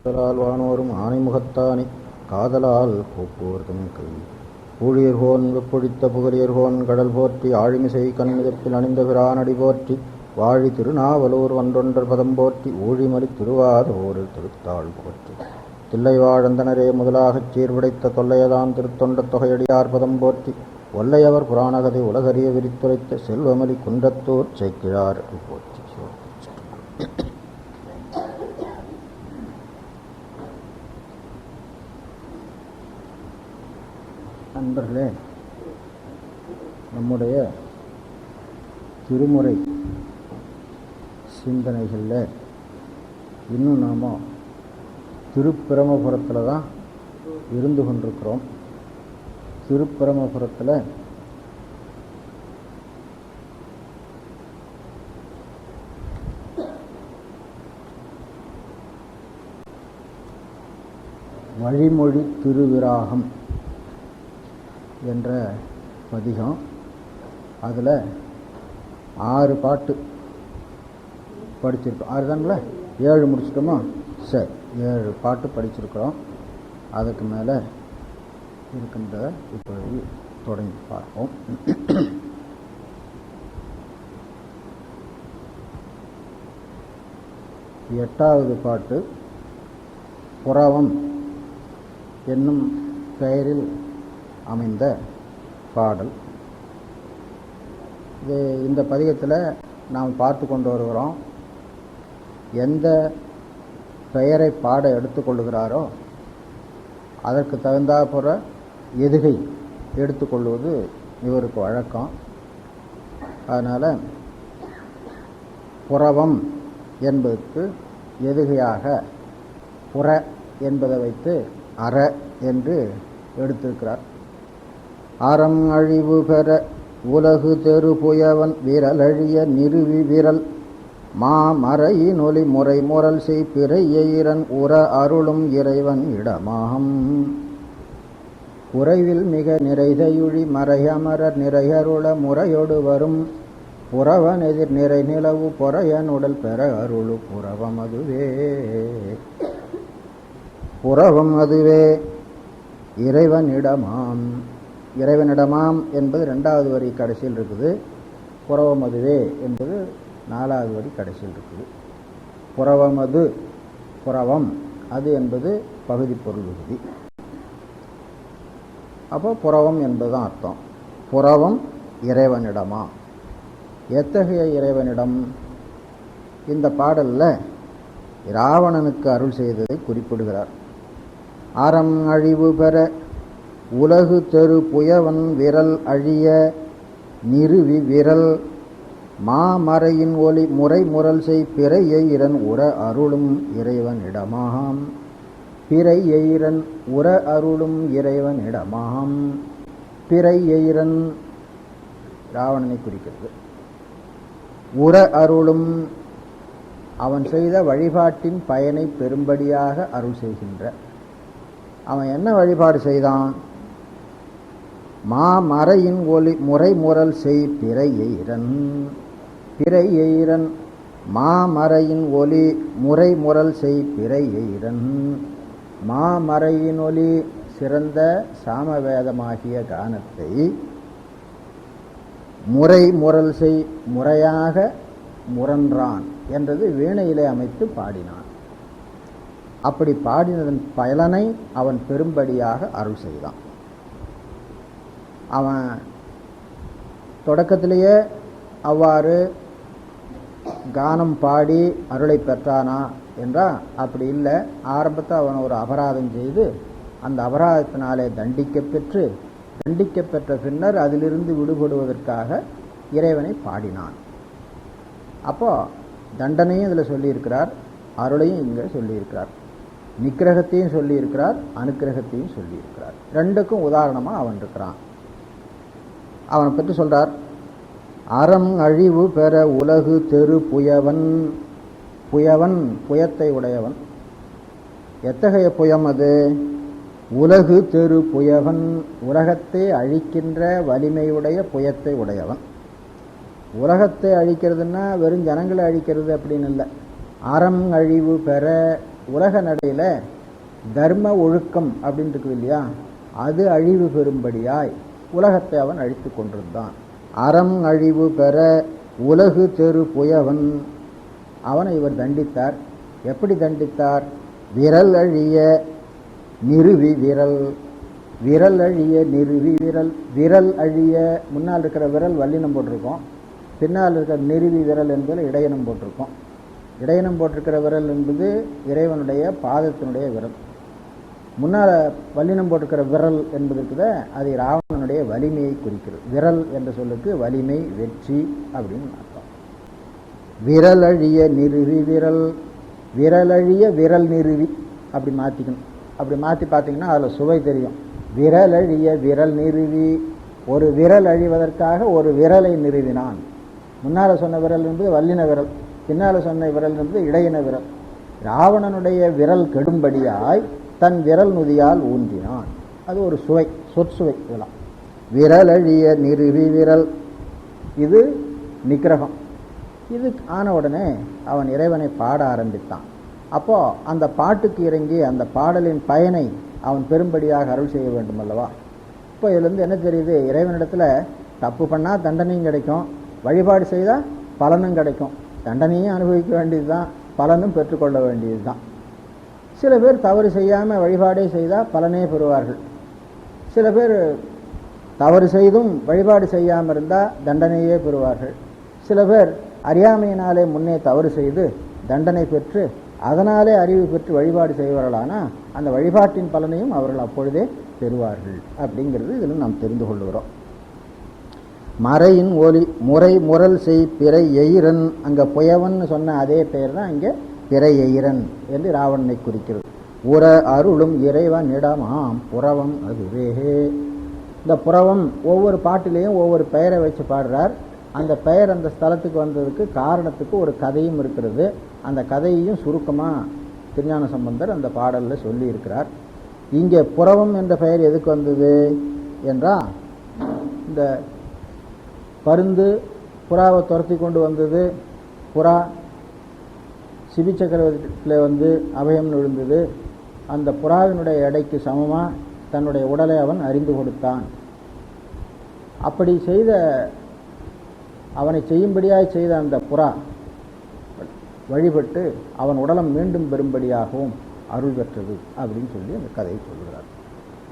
காதலால் வானோரும் ஆனைமுகத்தானே காதலால் போக்குவர்தம் கை ஊழியர்கோன் வெப்பொழித்த புகழியர்கோன் கடல் போற்றி ஆழிமிசை கண்மிதப்பில் அணிந்த பிரானடி போற்றி வாழி திருநாவலூர் வன்றொன்றர் பதம் போற்றி ஊழிமலி திருவாதோரில் திருத்தாள் போற்றி தில்லை வாழந்தனரே முதலாகச் சீர்விடைத்த தொல்லையதான் திருத்தொண்ட தொகையடியார் பதம் போற்றி ஒல்லையவர் புராணகதை உலகறிய விரித்துரைத்த செல்வமலி குன்றத்தூர் சேக்கிழார் போற்றி. நண்பர்களே, நம்முடைய திருமுறை சிந்தனைகளில் இன்னும் நாம் திருப்பிரமபுரத்தில் தான் இருந்து கொண்டிருக்கிறோம். திருப்பிரமபுரத்தில் வழிமொழி திருவிராகம் என்ற பதிகம், அதில் 6 பாட்டு படிச்சிருக்கோம். 6 தானுங்களா? 7 முடிச்சிட்டோமா? சரி, 7 பாட்டு படிச்சிருக்கிறோம். அதுக்கு மேலே இருக்கின்றத இப்பொழுது தொடங்கி பார்ப்போம். எட்டாவது பாட்டு புறவம் என்னும் பெயரில் அமைந்த பாடல். இந்த பதிகத்தில் நாம் பார்த்து கொண்டு வருகிறோம். எந்த பெயரை பாட எடுத்துக்கொள்ளுகிறாரோ அதற்கு தகுந்தாற்போல எதுகை எடுத்துக்கொள்வது இவருக்கு வழக்கம். அதனால் புறவம் என்பதற்கு எதுகையாக புற என்பதை வைத்து அற என்று எடுத்திருக்கிறார். அறம் அழிவு பெற உலகு தெரு புயவன் விரல் அழிய நிறுவி விரல் மாமறையின் ஒலி முறை முரல் செய் பிறையீரன் உற அருளும் இறைவன் இடமாகும் குறைவில் மிக நிறைதையுழி மறையமரர் நிறையருள முறையொடு வரும் புறவன் எதிர் நிறை நிலவு பொறையன் உடல் பெற அருளு புறவம் அதுவே. புறவம் அதுவே இறைவனிடமாம். இறைவனிடமாம் என்பது 2வது வரி கடைசியில் இருக்குது. புறவம் அதுவே என்பது 4வது வரி கடைசியில் இருக்குது. புறவம் அது, புறவம் அது என்பது பகுதி பொருள் விகுதி. அப்போ புறவம் என்பதுதான் அர்த்தம். புறவம் இறைவனிடமா? எத்தகைய இறைவனிடம்? இந்த பாடலில் இராவணனுக்கு அருள் செய்ததை குறிப்பிடுகிறார். அறம் அழிவு பெற உலகு தெரு புயவன் விரல் அழிய நிறுவி விரல் மாமறையின் ஒலி முறை முரல் செய் பிறை எயிரன் உற அருளும் இறைவன் இடமாம். பிறை எயிரன் உற அருளும் இறைவன் இடமாம். பிறை எயிரன் ராவணனை குறிக்கிறது. உற அருளும் அவன் செய்த வழிபாட்டின் பயனை பெரும்படியாக அருள் செய்கின்ற. அவன் என்ன வழிபாடு செய்தான்? மாமறையின் ஒலி முறை முரல் செய் பிறை எயிரன். பிறை எயிரன் மாமறையின் ஒலி முறை முரல் செய் பிறை எயிரன். மாமறையின் ஒலி சிறந்த சாமவேதமாகிய கானத்தை முறை முரல் செய் முறையாக முரன்றான் என்றது வீணையிலே அமைத்து பாடினான். அப்படி பாடினதன் பலனை அவன் பெரும்படியாக அருள் செய்தான். அவன் தொடக்கத்திலேயே அவ்வாறு கானம் பாடி அருளை பெற்றானா என்றால் அப்படி இல்லை. ஆரம்பத்தில் அவன் ஒரு அபராதம் செய்து அந்த அபராதத்தினாலே தண்டிக்கப்பெற்ற பின்னர் அதிலிருந்து விடுபடுவதற்காக இறைவனை பாடினான். அப்போ தண்டனையும் இதில் சொல்லியிருக்கிறார், அருளையும் இங்கே சொல்லியிருக்கிறார், நிக்கிரகத்தையும் சொல்லியிருக்கிறார், அனுக்கிரகத்தையும் சொல்லியிருக்கிறார். 2க்கும் உதாரணமாக அவன் இருக்கிறான். அவனை பற்றி சொல்றார். அறம் அழிவு பெற உலகு தெரு புயவன். புயவன் புயத்தை உடையவன். எத்தகைய புயம் அது? உலகு தெரு புயவன், உலகத்தை அழிக்கின்ற வலிமையுடைய புயத்தை உடையவன். உலகத்தை அழிக்கிறதுன்னா வெறும் ஜனங்களை அழிக்கிறது அப்படின்னு இல்லை. அறம் அழிவு பெற உலக நடையில் தர்ம ஒழுக்கம் அப்படின்னு இருக்குது இல்லையா, அது அழிவு பெறும்படியாய் உலகத்தை அவன் அழித்து கொண்டிருந்தான். அறம் அழிவு பெற உலகு தெரு புயவன், அவனை இவர் தண்டித்தார். எப்படி தண்டித்தார்? விரல் அழிய நிறுவி விரல், விரல் அழிய நிறுவி விரல். விரல் அழிய, முன்னால் இருக்கிற விரல் வல்லினம் போட்டிருக்கோம், பின்னால் இருக்கிற நிறுவி விரல் என்பதில் இடையனம் போட்டிருக்கோம். இடையனம் போட்டிருக்கிற விரல் என்பது இறைவனுடைய பாதத்தினுடைய விரல். முன்னால் வல்லினம் போட்டிருக்கிற விரல் என்பதற்கு அது ராவணனுடைய வலிமையை குறிக்கிறது. விரல் என்ற சொல்லுக்கு வலிமை, வெற்றி அப்படின்னு அர்த்தம். விரல் அழிய நிறுவி விரல், விரல் அழிய விரல் நிறுவி அப்படி மாற்றிக்கணும். அப்படி மாற்றி பார்த்தீங்கன்னா அதில் சுவை தெரியும். விரல் அழிய விரல் நிறுவி, ஒரு விரல் அழிவதற்காக ஒரு விரலை நிறுவினான். முன்னால் சொன்ன விரல் என்பது வல்லின விரல், பின்னால் சொன்ன விரல் என்பது இடையின விரல். ராவணனுடைய விரல் கெடும்படியாய் தன் விரல் நுதியால் ஊன்றினான். அது ஒரு சுவை, சொற்சுவை. இதெல்லாம் விரல் அழிய நிறுவி விரல், இது நிக்கிரகம். இது ஆன உடனே அவன் இறைவனை பாட ஆரம்பித்தான். அப்போது அந்த பாட்டுக்கு இறங்கி அந்த பாடலின் பயனை அவன் பெரும்படியாக அருள் செய்ய வேண்டும் அல்லவா. இப்போ இதுலேருந்து என்ன தெரியுது? இறைவனிடத்தில் தப்பு பண்ணால் தண்டனையும் கிடைக்கும், வழிபாடு செய்தால் பலனும் கிடைக்கும். தண்டனையும் அனுபவிக்க வேண்டியது தான், பலனும் பெற்றுக்கொள்ள வேண்டியது தான். சில பேர் தவறு செய்யாமல் வழிபாடே செய்தால் பலனே பெறுவார்கள். சில பேர் தவறு செய்தும் வழிபாடு செய்யாமல் இருந்தால் தண்டனையே பெறுவார்கள். சில பேர் அறியாமையினாலே முன்னே தவறு செய்து தண்டனை பெற்று அதனாலே அறிவு பெற்று வழிபாடு செய்வார்களானால் அந்த வழிபாட்டின் பலனையும் அவர்கள் அப்பொழுதே பெறுவார்கள். அப்படிங்கிறது இதில் நாம் தெரிந்து கொள்கிறோம். மறையின் ஒலி முறை முரல் செய் பிறை எயிரன், அங்கே புயவன் சொன்ன அதே பெயர் தான் இங்கே பிறை எயிரன் என்று ராவணனை குறிக்கிறது. உற அருளும் இறைவனிடமாம் புறவம் அதுவே. இந்த புறவம் ஒவ்வொரு பாட்டிலையும் ஒவ்வொரு பெயரை வச்சு பாடுறார். அந்த பெயர் அந்த ஸ்தலத்துக்கு வந்ததுக்கு காரணத்துக்கு ஒரு கதையும் இருக்கிறது. அந்த கதையையும் சுருக்கமாக திருஞான சம்பந்தர் அந்த பாடலில் சொல்லி இருக்கிறார். இங்கே புறவம் என்ற பெயர் எதுக்கு வந்தது என்றால், இந்த பருந்து புறாவை துரத்தி கொண்டு வந்தது. புறா சிபி சக்கரவர்த்தியில் வந்து அபயம் விழுந்தது. அந்த புறாவினுடைய எடைக்கு சமமாக தன்னுடைய உடலை அவன் அறிந்து கொடுத்தான். அப்படி செய்த, அவனை செய்யும்படியாய் செய்த அந்த புறா வழிபட்டு அவன் உடலம் மீண்டும் பெறும்படியாகவும் அருள் பெற்றது அப்படின்னு சொல்லி அந்த கதையை சொல்கிறார்.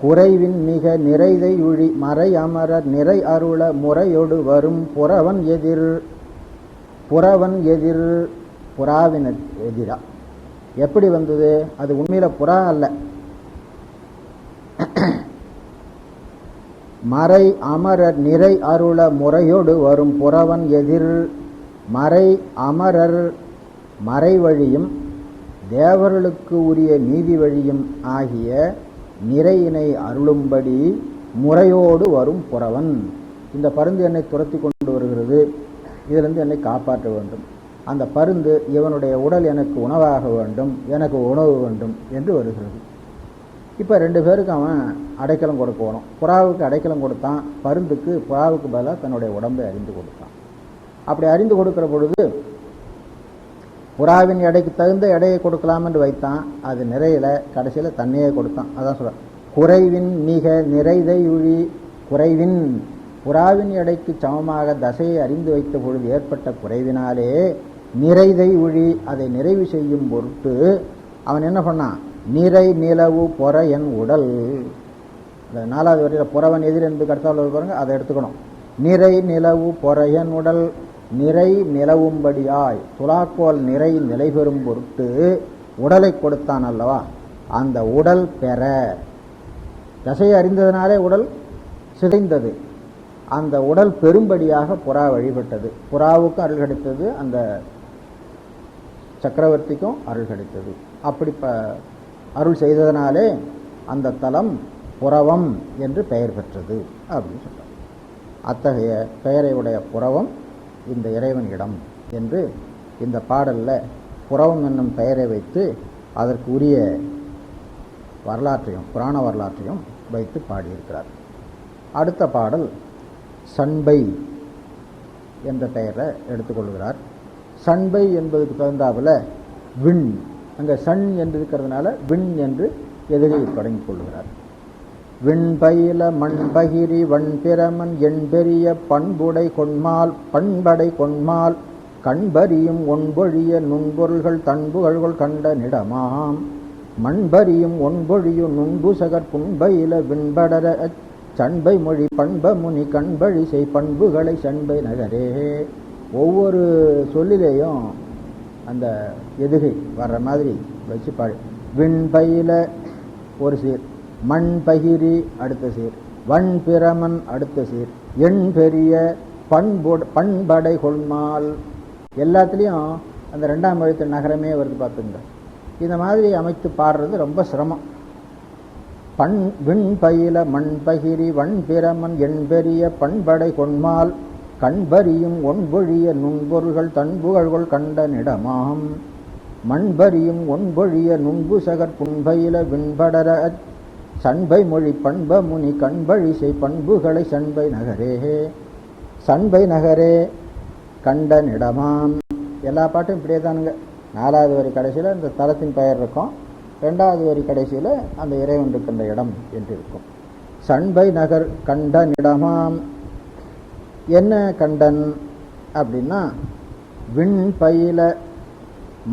குறைவின் மிக நிறைதை உழி மறை அமரர் நிறை அருள முறையொடு வரும் புறவன் எதிர். புறவன் எதிர், புறாவின் எதிரா. எப்படி வந்தது? அது உண்மையில் புறா அல்ல. மறை அமரர் நிறை அருள முறையோடு வரும் புறவன் எதிர். மறை அமரர் மறை வழியும் தேவர்களுக்கு உரிய நீதி வழியும் ஆகிய நிறையினை அருளும்படி முறையோடு வரும் புறவன். இந்த பருந்து என்னை துரத்தி கொண்டு வருகிறது, இதிலிருந்து என்னை காப்பாற்ற வேண்டும். அந்த பருந்து இவனுடைய உடல் எனக்கு உணவாக வேண்டும், எனக்கு உணவு வேண்டும் என்று வருகிறது. இப்போ ரெண்டு பேருக்கு அவன் அடைக்கலம் கொடுக்கணும். புறாவுக்கு அடைக்கலம் கொடுத்தான், பருந்துக்கு புறாவுக்கு பதிலாக தன்னுடைய உடம்பை அறிந்து கொடுத்தான். அப்படி அறிந்து கொடுக்கிற பொழுது புறாவின் எடைக்கு தகுந்த எடையை கொடுக்கலாம் என்று வைத்தான். அது நிறையில, கடைசியில் தன்னையே கொடுத்தான். அதான் சொல்ற குறைவின் மிக நிறைதை உழி. குறைவின், புறாவின் எடைக்கு சமமாக தசையை அறிந்து வைத்த பொழுது ஏற்பட்ட குறைவினாலே நிறைதை உழி, அதை நிறைவு செய்யும் பொருட்டு அவன் என்ன பண்ணான்? நிறை நிலவு பொற என் உடல். இந்த 4வது வரையில் புறவன் எதிர் என்று கருத்தாவில் பாருங்க, அதை எடுத்துக்கணும். நிறை நிலவு பொற என் உடல், நிறை நிலவும்படியாய் துலாக்கோல் நிறை நிலை பெறும் பொருட்டு உடலை கொடுத்தான் அல்லவா. அந்த உடல் பெற, தசையை அறிந்ததினாலே உடல் சிதைந்தது. அந்த உடல் பெரும்படியாக புறா வழிபட்டது. புறாவுக்கும் அருள் கிடைத்தது, அந்த சக்கரவர்த்திக்கும் அருள் கிடைத்தது. அப்படி அருள் செய்ததினாலே அந்த தலம் புறவம் என்று பெயர் பெற்றது அப்படின்னு சொல்றார். அத்தகைய பெயரை உடைய புறவம் இந்த இறைவன் இடம் என்று இந்த பாடலில் புறவம் என்னும் பெயரை வைத்து அதற்கு உரிய வரலாற்றையும் புராண வரலாற்றையும் வைத்து பாடியிருக்கிறார். அடுத்த பாடல் சண்பை என்ற பெயரை எடுத்துக்கொள்கிறார். சண்பை என்பதுக்கு தகுந்தாவில் விண் அங்கே சண் என்று இருக்கிறதுனால விண் என்று எதிரை தொடங்கிக் கொள்கிறார். விண்பயில மண்பகிரி வண்பிரமன் எண்பெரிய பண்புடை கொண்மால் கண்பரியும் ஒன்பொழிய நுண்பொருள்கள் தன்புகழ்கள் கண்ட நிடமாம் மண்பரியும் ஒன்பொழியு நுண்புசகர் புண்பயில விண்படர சண்பை மொழி பண்ப முனி கண்பழி செய் பண்புகளை சண்பை நகரே. ஒவ்வொரு சொல்லிலேயும் அந்த எதுகை வர்ற மாதிரி வச்சு பாடு. விண்பயில ஒரு சீர், மண் பகிரி அடுத்த சீர், வண் பிரமன் அடுத்த சீர், எண் பெரிய பண்படை கொள்மால் எல்லாத்துலேயும் அந்த ரெண்டாம் எழுத்து நகரமே வருது பார்த்துங்க. இந்த மாதிரி அமைத்து பாடுறது ரொம்ப சிரமம். விண் பயில மண் பகிரி வண் பிரமன் எண் பெரிய பண்படை கொள்மால் கண்பரியும் ஒன்பொழிய நுண்பொருள்கள் தன்புகழ்கள் கண்ட நிடமாம் மண்பரியும் ஒன்பொழிய நுண்புசகர் புண்பயில விண்படர சண்பை மொழி பண்ப முனி கண்பழி செய் பண்புகளை சண்பை நகரே. சண்பை நகரே கண்ட நிடமாம். எல்லா பாட்டும் இப்படியே தானுங்க. 4வது வரி கடைசியில் இந்த தலத்தின் பெயர் இருக்கும், 2வது வரி கடைசியில் அந்த இறைவன் இருக்கின்ற இடம் என்று இருக்கும். சண்பை நகர் கண்ட நிடமாம். என்ன கண்டன் அப்படின்னா, விண் பயில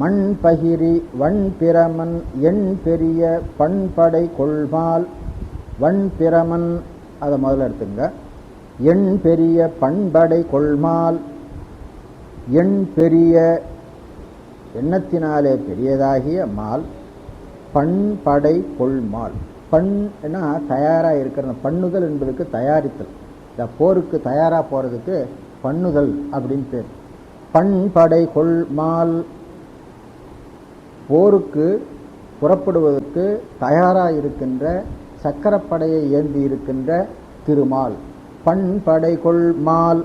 மண் பகிரி வண் பிரமன் எண் பெரிய பண்படை கொள்மால். வண் பிரமன் அதை முதல்ல எடுத்துங்க. எண் பெரிய பண்படை கொள்மால். எண் பெரிய எண்ணத்தினாலே பெரியதாகிய மால். பண்படை கொள்மால். பண்ணா தயாராக இருக்கிற, பண்ணுதல் என்பதுக்கு தயாரித்தல். இந்த போருக்கு தயாராக போகிறதுக்கு பண்ணுதல் அப்படின்னு பேர். பண்படை கொள்மால் போருக்கு புறப்படுவதற்கு தயாராக இருக்கின்ற சக்கரப்படையை ஏந்தி இருக்கின்ற திருமால். பண்படை கொள்மால்.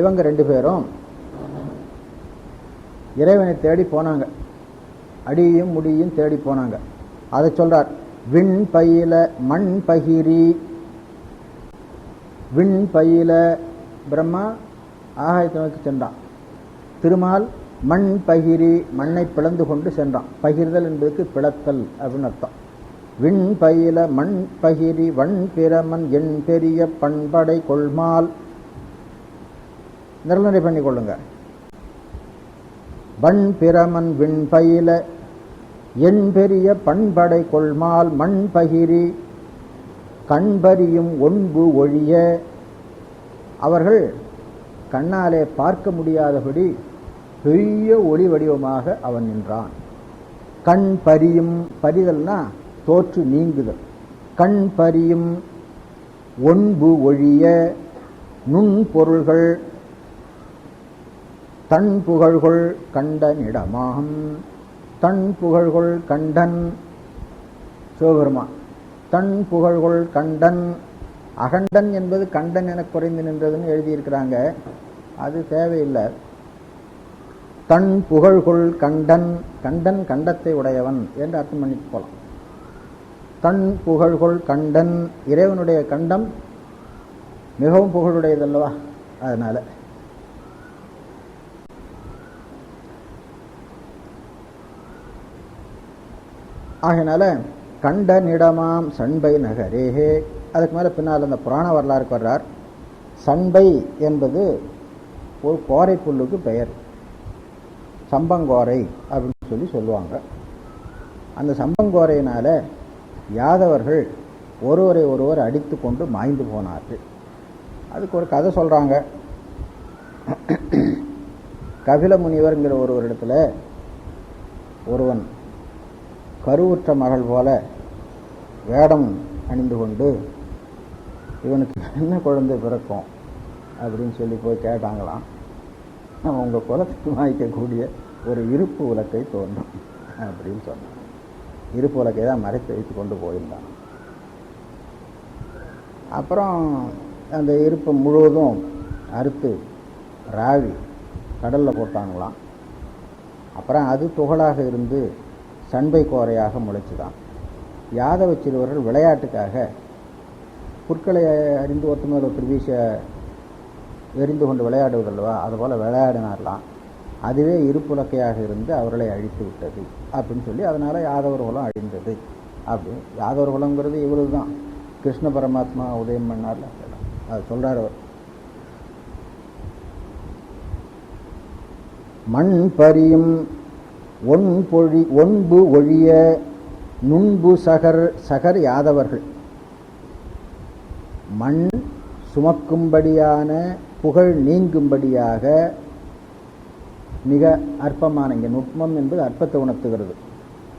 இவங்க 2 பேரும் இறைவனை தேடி போனாங்க, அடியும் முடியும் தேடி போனாங்க. அதை சொல்றார். விண் பயில மண் பகிரி. விண் பயில பிரம்மா ஆகாயத்தை நோக்கி சென்றான். திருமால் மண் பகிரி மண்ணை பிளந்து கொண்டு சென்றான். பகிர்தல் என்பதற்கு பிளத்தல் அப்படின்னு அர்த்தம். விண் பயில மண் பகிரி வண் பிரமன் எண் பெரிய பண்படை கொள்மால். நிர்ணயம் பண்ணி கொள்ளுங்க. வண் பிரமன் விண் பயில எண் பெரிய பண்படை கொள்மால் மண் பகிரி கண்பரியும் ஒன்பு ஒழிய. அவர்கள் கண்ணாலே பார்க்க முடியாதபடி பெரிய ஒளி வடிவமாக அவன் நின்றான். கண் பரியும், பரிதல்னா தோற்று நீங்குதல். கண் பரியும் ஒன்பு ஒழிய நுண் பொருள்கள் தன் புகழ்கொள் கண்டனிடமாகும். தன் புகழ்கொள் கண்டன் சிவபெருமான். தன் புகழ்கொள் கண்டன். அகண்டன் என்பது கண்டன் என குறைந்து நின்றதுன்னு எழுதியிருக்கிறாங்க, அது தேவையில்லை. தன் புகழ்கொள் கண்டன். கண்டன் கண்டத்தை உடையவன் என்று அர்த்தம் பண்ணிட்டு போகலாம். தன் புகழ்கொள் கண்டன். இறைவனுடைய கண்டம் மிகவும் புகழுடையதல்லவா, அதனால. ஆகையினால கண்டனிடமாம் சண்பை நகரேஹே. அதுக்கு மேலே பின்னால் அந்த புராண வரலாறுக்கு வர்றார். சண்பை என்பது ஒரு கோரை புல்லுக்கு பெயர். சம்பங்கோரை அப்படின்னு சொல்லுவாங்க. அந்த சம்பங்கோரையினால் யாதவர்கள் ஒருவரை ஒருவர் அடித்து கொண்டு மாய்ந்து போனார்கள். அதுக்கு ஒரு கதை சொல்கிறாங்க. கபில முனிவர்ங்கிற ஒரு இடத்துல ஒருவன் கருவுற்ற மகள் போல வேடம் அணிந்து கொண்டு இவனுக்கு என்ன குழந்தை பிறக்கும் அப்படின்னு சொல்லி போய் கேட்டாங்களாம். உங்கள் குலத்துக்கு வாய்க்கக்கூடிய ஒரு இருப்பு உலக்கை தோன்றும் அப்படின்னு சொன்னான். இருப்பு உலக்கை தான் மறைத்து வைத்து கொண்டு போயிருந்தான். அப்புறம் அந்த இருப்பை முழுவதும் அறுத்து ராவி கடலில் போட்டாங்களாம். அப்புறம் அது துகளாக இருந்து சண்பை கோரையாக முளைச்சுதான். யாதவ சிறுவர்கள் விளையாட்டுக்காக புற்களை அறிந்து ஒருத்தர் மேல் ஒருத்தர் வீச எரிந்து கொண்டு விளையாடுவதல்லவா, அதுபோல் விளையாடினார்லாம். அதுவே இருப்புலக்கையாக இருந்து அவர்களை அழித்து விட்டது அப்படின்னு சொல்லி அதனால் யாதவர் குலம் அழிந்தது. அப்படி யாதவர் குலங்கிறது இவரு தான் கிருஷ்ண பரமாத்மா உதயம் பண்ணார்ல, அது சொல்கிறார் அவர். மண் பரியும் ஒன்பு ஒழிய நுண்பு சகர் யாதவர்கள். மண் சுமக்கும்படியான புகழ் நீங்கும்படியாக மிக அற்பமான, இங்கே நுட்பம் என்பது அற்பத்தை உணர்த்துகிறது.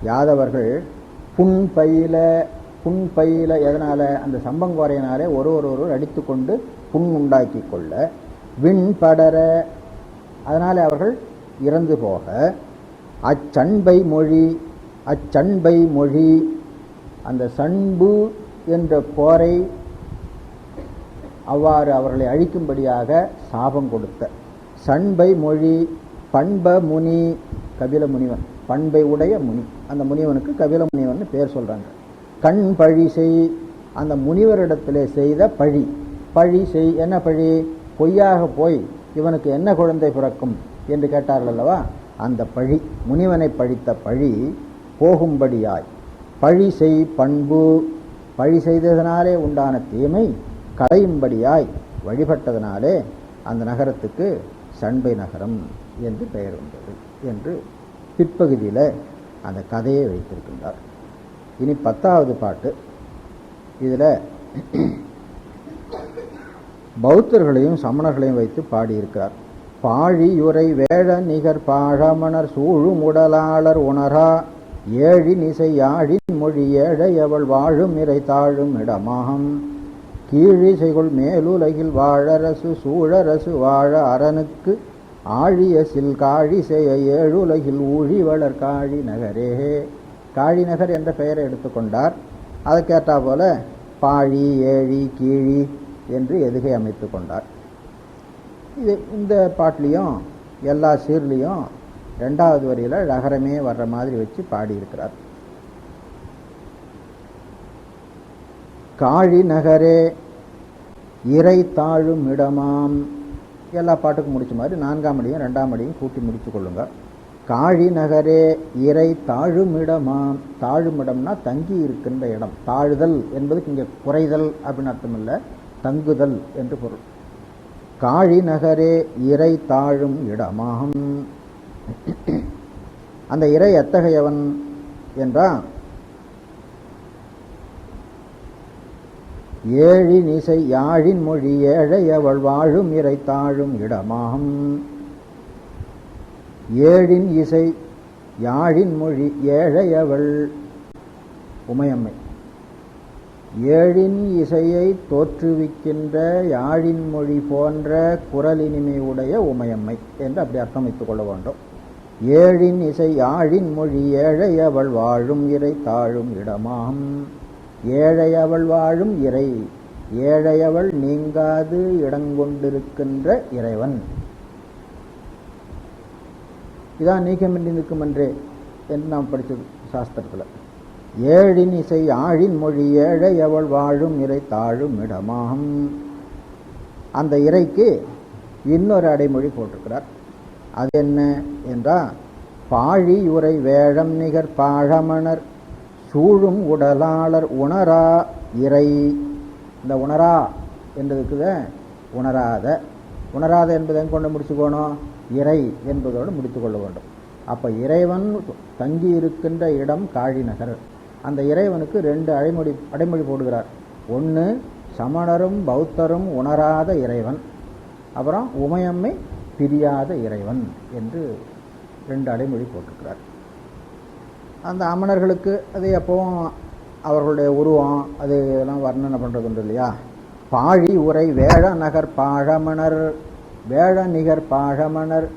யாதவர்கள் புண்பயில எதனால் அந்த சம்பங்கோரையினாலே ஒருவர் அடித்து கொண்டு புண் உண்டாக்கி கொள்ள, விண்படர அதனால் அவர்கள் இறந்து போக, அச்சண்பை மொழி அந்த சண்பு என்ற போரை அவ்வாறு அவர்களை அழிக்கும்படியாக சாபம் கொடுத்த சண்பை மொழி பண்ப முனி கபில முனிவன், பண்பை உடைய முனி, அந்த முனிவனுக்கு கபில முனிவன் பேர் சொல்றாங்க. கண் பழி செய் அந்த முனிவரிடத்திலே செய்த பழி செய் என்ன பழி? பொய்யாக போய் இவனுக்கு என்ன குழந்தை பிறக்கும் என்று கேட்டார்கள் அல்லவா, அந்த பழி முனிவனை பழித்த பழி போகும்படியாய், பழி செய் பண்பு பழி செய்ததனாலே உண்டான தீமை களையும்படியாய் வழிபட்டதனாலே அந்த நகரத்துக்கு சண்பை நகரம் என்று பெயர் வந்தது என்று பிற்பகுதியில் அந்த கதையை வைத்திருக்கின்றார். இனி 10வது பாட்டு. இதில் பௌத்தர்களையும் சமணர்களையும் வைத்து பாடியிருக்கிறார். பாழியுரை வேழ நிகர் பாழமணர் சூழும் உடலாளர் உணரா ஏழின் இசை யாழின் மொழி ஏழையவள் வாழும் இறை தாழும் இடமாகும் கீழிசைகள் மேலுலகில் வாழரசு சூழரசு வாழ அரனுக்கு ஆழிய சில் காழி செய்ய ஏழுலகில் ஊழி வளர் காழி நகரே. காழி நகர் என்ற பெயரை எடுத்துக்கொண்டார். அதை கேட்டா போல பாழி ஏழி கீழி என்று எதுகை அமைத்து கொண்டார். இது இந்த பாட்டிலையும் எல்லா சீர்லையும் 2வது வரியில் நகரமே வர்ற மாதிரி வச்சு பாடியிருக்கிறார். காழி நகரே இறை தாழும் இடமாம். எல்லா பாட்டுக்கும் முடிச்ச மாதிரி 4ஆம் அடியும் 2ஆம் அடியும் கூட்டி முடிச்சு கொள்ளுங்க. காழி நகரே இறை தாழும் இடமாம். தாழும் இடம்னா தங்கி இருக்கின்ற இடம். தாழுதல் என்பதுக்கு இங்கே குறைதல் அப்படின்னு அர்த்தம் இல்லை, தங்குதல் என்று பொருள். காழி நகரே இறை தாழும் இடமாகும். அந்த இறை எத்தகையவன் என்றால் ஏழின் இசை யாழின் மொழி ஏழையவள் வாழும் இறை தாழும் இடமாகும். ஏழின் இசை யாழின் மொழி ஏழையவள் உமையம்மை. ஏழின் இசையை தோற்றுவிக்கின்ற யாழின் மொழி போன்ற குரலினிமை உடைய உமையம்மை என்று அப்படி அர்த்தம் வைத்துக் கொள்ள வேண்டும். ஏழின் இசை யாழின் மொழி ஏழையவள் வாழும் இறை தாழும் இடமாகும். ஏழையவள் வாழும் இறை, ஏழையவள் நீங்காது இடங்கொண்டிருக்கின்ற இறைவன். இதான் நீக்கமின்றி நிற்கும் என்றே என்று நாம் படித்தது சாஸ்திரத்தில். ஏழின் இசை ஆழின் மொழி ஏழையவள் வாழும் இறை தாழும் இடமாகும். அந்த இறைக்கு இன்னொரு அடைமொழி போட்டிருக்கிறார். அது என்ன என்றால் பாழி உரை வேழம் நிகர் பாழமணர் சூழும் உடலாளர் உணரா இறை. இந்த உணரா என்றதுக்குத உணராத என்பதை கொண்டு முடிச்சுக்கணும், இறை என்பதோடு முடித்து கொள்ள வேண்டும். அப்போ இறைவன் தங்கி இருக்கின்ற இடம் காழி நகர். அந்த இறைவனுக்கு 2 அடைமொழி போடுகிறார். ஒன்று சமணரும் பௌத்தரும் உணராத இறைவன், அப்புறம் உமையம்மை பிரியாத இறைவன் என்று 2 அடைமொழி போட்டிருக்கிறார். அந்த அமணர்களுக்கு அது எப்பவும் அவர்களுடைய உருவம் அது இதெல்லாம் வர்ணனை பண்ணுறது உண்டு இல்லையா. பாழி உரை வேழ நகர் பாழமணர், வேழ நிகர் பாழமணர்.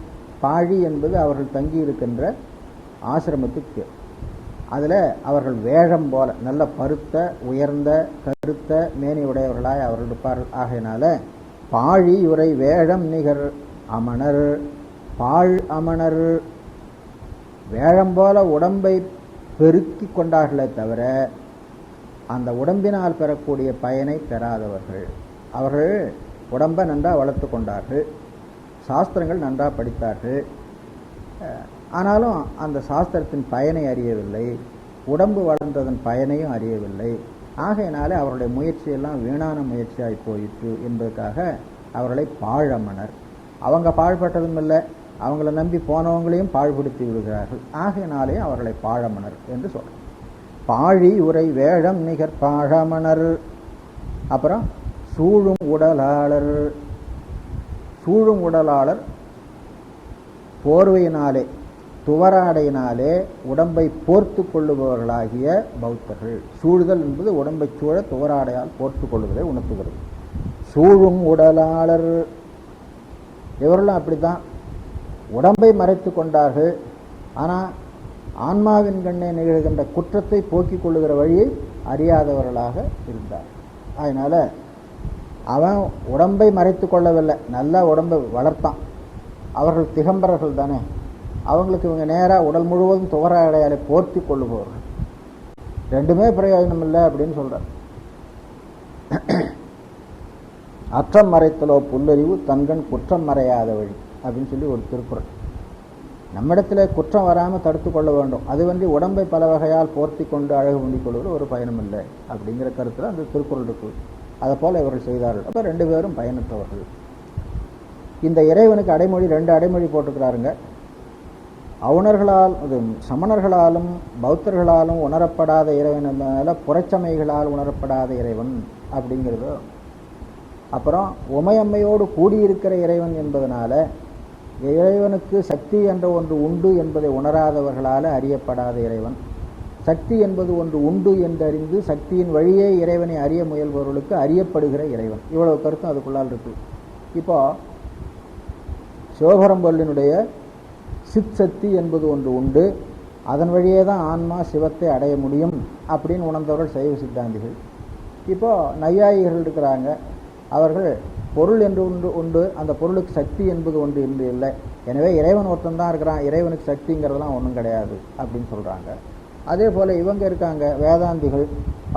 பாழி என்பது அவர்கள் தங்கி இருக்கின்ற ஆசிரமத்துக்கு. அதில் அவர்கள் வேழம் போல நல்ல பருத்த உயர்ந்த கருத்த மேனி உடையவர்களாய் அவர்கள் இருப்பார்கள். ஆகையினால பாழி உரை வேழம் நிகர் அமணர், பாழ் அமணர் வேழம் போல உடம்பை பெருக்கி கொண்டார்களே தவிர அந்த உடம்பினால் பெறக்கூடிய பயனை பெறாதவர்கள். அவர்கள் உடம்பை நன்றாக வளர்த்து கொண்டார்கள், சாஸ்திரங்கள் நன்றாக படித்தார்கள், ஆனாலும் அந்த சாஸ்திரத்தின் பயனை அறியவில்லை, உடம்பு வளர்ந்ததன் பயனையும் அறியவில்லை. ஆகையினாலே அவருடைய முயற்சியெல்லாம் வீணான முயற்சியாய் போயிற்று என்பதற்காக அவர்களை பாழமனர். அவங்க பாழ்பட்டதும் இல்லை, அவங்கள நம்பி போனவங்களையும் பாழ்படுத்தி விடுகிறார்கள். ஆகையினாலே அவர்களை பாழமனர் என்று சொல்றோம். பாழி உரை வேழம் நிகர் பாழமனர். அப்புறம் சூழும் உடலாளர். சூழும் உடலாளர் போர்வையினாலே துவராடையினாலே உடம்பை போர்த்து கொள்ளுபவர்களாகிய பௌத்தர்கள். சூழுதல் என்பது உடம்பை சூழ துவராடையால் போர்த்து கொள்ளுவதை உணர்த்துகிறது. சூழும் உடலாளர் இவர்களும் அப்படித்தான் உடம்பை மறைத்து கொண்டார்கள். ஆனால் ஆன்மாவின் கண்ணே நிகழ்கின்ற குற்றத்தை போக்கிக் கொள்ளுகிற வழியை அறியாதவர்களாக இருந்தார். அதனால அவன் உடம்பை மறைத்து கொள்ளவில்லை, நல்லா உடம்பை வளர்த்தான். அவர்கள் திகம்பரர்கள் தானே, அவங்களுக்கு இவங்க நேராக உடல் முழுவதும் துவர அடையாளை போர்த்தி கொள்ளுபவர்கள். ரெண்டுமே பிரயோஜனம் இல்லை அப்படின்னு சொல்றார். அற்றம் மறைத்தலோ புல்லறிவு தன்கண் குற்றம் மறையாத வழி அப்படின்னு சொல்லி ஒரு திருக்குறள். நம்மிடத்துல குற்றம் வராமல் தடுத்து கொள்ள வேண்டும், அது வந்து உடம்பை பல வகையால் போர்த்தி கொண்டு அழகு பண்ணிக் கொள்வது ஒரு பயனும் இல்லை அப்படிங்கிற கருத்தில் அந்த திருக்குறள் இருக்குது. அதை போல இவர்கள் செய்தார்கள். அப்போ ரெண்டு பேரும் பயனற்றவர்கள். இந்த இறைவனுக்கு அடைமொழி, ரெண்டு அடைமொழி போட்டுக்கிறாருங்க. அவுணர்களால், அது சமணர்களாலும் பௌத்தர்களாலும் உணரப்படாத இறைவன் மேல புறச்சமைகளால் உணரப்படாத இறைவன் அப்படிங்கிறது. அப்புறம் உமையம்மையோடு கூடியிருக்கிற இறைவன் என்பதனால இறைவனுக்கு சக்தி என்ற ஒன்று உண்டு என்பதை உணராதவர்களால் அறியப்படாத இறைவன். சக்தி என்பது ஒன்று உண்டு என்றறிந்து சக்தியின் வழியே இறைவனை அறிய முயல்பவர்களுக்கு அறியப்படுகிற இறைவன். இவ்வளவு கருத்தும் அதுக்குள்ளால் இருக்கு. இப்போ சிவபரம்பொருளினுடைய சித் சக்தி என்பது ஒன்று உண்டு, அதன் வழியே தான் ஆன்மா சிவத்தை அடைய முடியும் அப்படின்னு உணர்ந்தவர்கள் சைவ சித்தாந்திகள். இப்போ நையாயிகள் இருக்கிறாங்க, அவர்கள் பொருள் என்று ஒன்று உண்டு, அந்த பொருளுக்கு சக்தி என்பது ஒன்று என்று இல்லை, எனவே இறைவன் ஒருத்தன் தான் இருக்கிறான், இறைவனுக்கு சக்திங்கிறதெல்லாம் ஒன்றும் கிடையாது அப்படின்னு சொல்கிறாங்க. அதே போல் இவங்க இருக்காங்க வேதாந்திகள்,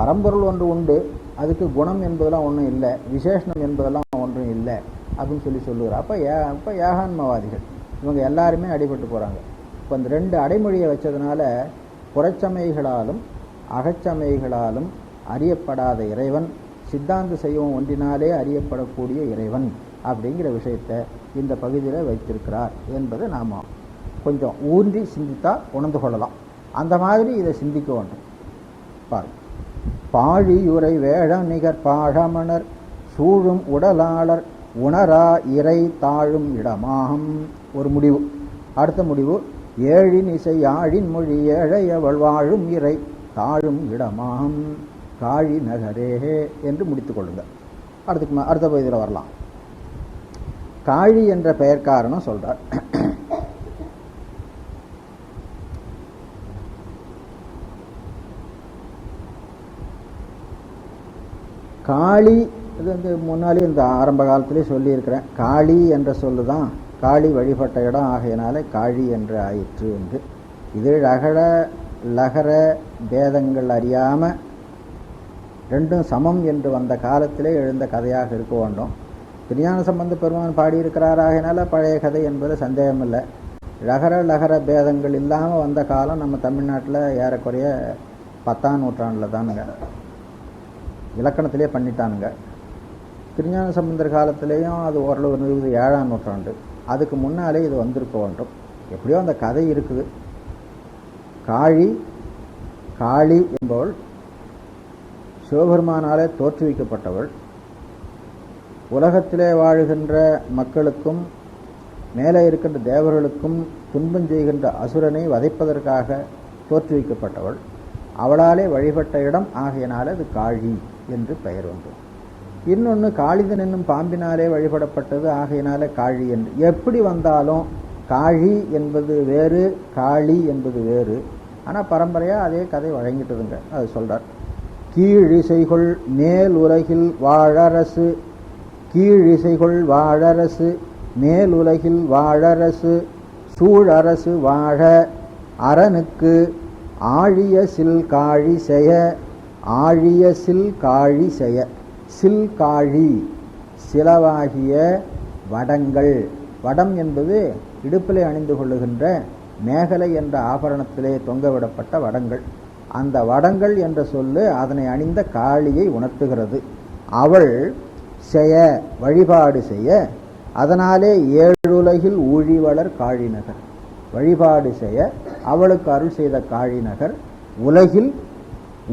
பரம்பொருள் ஒன்று உண்டு, அதுக்கு குணம் என்பதெல்லாம் ஒன்றும் இல்லை, விசேஷனம் என்பதெல்லாம் ஒன்றும் இல்லை அப்படின்னு சொல்லுகிறார். அப்போ ஏகான்மவாதிகள் இவங்க எல்லாருமே அடிபட்டு போகிறாங்க. இப்போ இந்த ரெண்டு அடைமொழியை வச்சதுனால புறச்சமைகளாலும் அகச்சமைகளாலும் அறியப்படாத இறைவன் சித்தாந்த சைவம் ஒன்றினாலே அறியப்படக்கூடிய இறைவன் அப்படிங்கிற விஷயத்தை இந்த பகுதியில் வைத்திருக்கிறார் என்பதை நாம் கொஞ்சம் ஊன்றி சிந்தித்தா உணர்ந்து கொள்ளலாம். அந்த மாதிரி இதை சிந்திக்க வேண்டும். பாருங்க, பாழியுரை வேழம் நிகர் பாழமணர் சூழும் உடலாளர் உணரா இறை தாழும் இடமாகும். ஒரு முடிவு. அடுத்த முடிவு, ஏழின் இசை யாழின் மொழி ஏழையவள் வாழும் இறை தாழும் இடமாகும் காழி நகரே என்று முடித்துக் கொள்ளுங்கள். அடுத்த பகுதியில் வரலாம். காழி என்ற பெயர் காரணம் சொல்றார். காளி, இது வந்து முன்னாலே இந்த ஆரம்ப காலத்திலே சொல்லியிருக்கிறேன். காளி என்ற சொல்லு தான் காளி வழிபட்ட இடம் ஆகையினாலே காழி என்று ஆயிற்று என்று. இது லகர லகர பேதங்கள் அறியாமல் ரெண்டும் சமம் என்று வந்த காலத்திலே எழுந்த கதையாக இருக்க வேண்டும். திருஞான சம்பந்த பெருமான் பாடியிருக்கிறாராகினால பழைய கதை என்பது சந்தேகமில்லை. லகர லகர பேதங்கள் இல்லாமல் வந்த காலம் நம்ம தமிழ்நாட்டில் ஏறக்குறைய 10ஆம் நூற்றாண்டில் தானுங்க. இலக்கணத்திலே பண்ணிட்டானுங்க. திருஞான சம்பந்தர் காலத்திலேயும் அது ஓரளவு 7ஆம் நூற்றாண்டு, அதுக்கு முன்னாலே இது வந்திருக்க வேண்டும். எப்படியோ அந்த கதை இருக்குது. காளி காளி என்பவள் சிவபெருமானாலே தோற்றுவிக்கப்பட்டவள். உலகத்திலே வாழுகின்ற மக்களுக்கும் மேலே இருக்கின்ற தேவர்களுக்கும் துன்பம் செய்கின்ற அசுரனை வதைப்பதற்காக தோற்றுவிக்கப்பட்டவள். அவளாலே வழிபட்ட இடம் ஆகையினாலே அது காழி என்று பெயர் வந்தது. இன்னொன்று, காளிதன் என்னும் பாம்பினாலே வழிபடப்பட்டது ஆகையினாலே காழி என்று. எப்படி வந்தாலும் காழி என்பது வேறு, காளி என்பது வேறு. ஆனால் பரம்பரையாக அதே கதை வழங்கிட்டதுங்க. அது சொல்கிறார். கீழிசைகொள் மேல் உலகில் வாழரசு, கீழிசைகொள் வாழரசு மேல் உலகில் வாழரசு சூழரசு வாழ அரனுக்கு ஆழிய சில் காழி செய, ஆழிய சில் காழி செய. சில் காழி சிலவாகிய வடங்கள். வடம் என்பது இடுப்பிலே அணிந்து கொள்ளுகின்ற மேகலை என்ற ஆபரணத்திலே தொங்கவிடப்பட்ட வடங்கள். அந்த வடங்கள் என்ற சொல்லு அதனை அணிந்த காளியை உணர்த்துகிறது. அவள் செய்ய வழிபாடு செய்ய, அதனாலே ஏழுலகில் ஊழிவளர் காழிநகர். வழிபாடு செய்ய அவளுக்கு அருள் செய்த காழிநகர் உலகில்